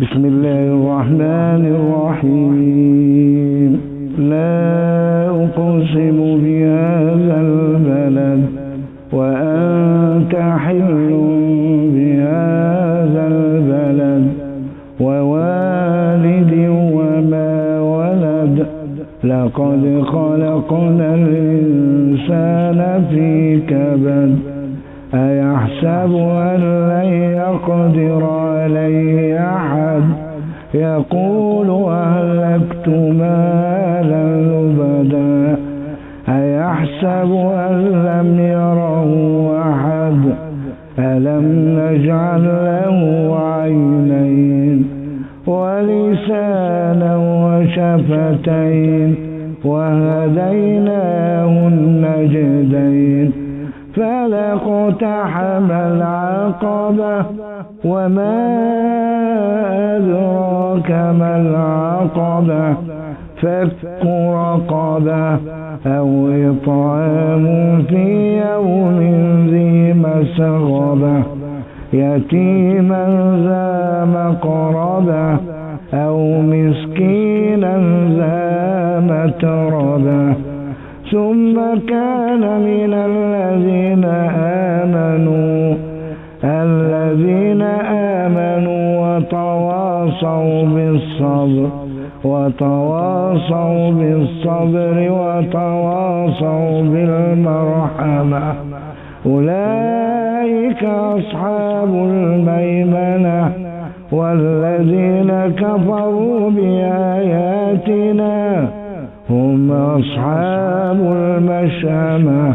بسم الله الرحمن الرحيم. لا أقسم بهذا البلد وأنت حل بهذا البلد ووالد وما ولد. لقد خلقنا الإنسان في كبد. أيحسب أن لن يقدر عليه أحد. يقول أهلكت مالا لبدا. أيحسب أن لم يره أحد. ألم نجعل له عينين ولسانا وشفتين وهديناه النجدين. فلاقتحم العقبة وما أدراك ما العقبة. فك رقبة أو إطعام في يوم ذي مسغبة. يتيما ذا مقربة أو مسكينا ذا متربة. ثم كان من الذين آمنوا وتواصوا بالصبر وتواصوا بالمرحمة. أولئك أصحاب الميمنة. والذين كفروا بآياتنا هم أصحاب المشأمة.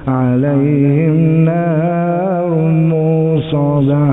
عليهم نار موصدة.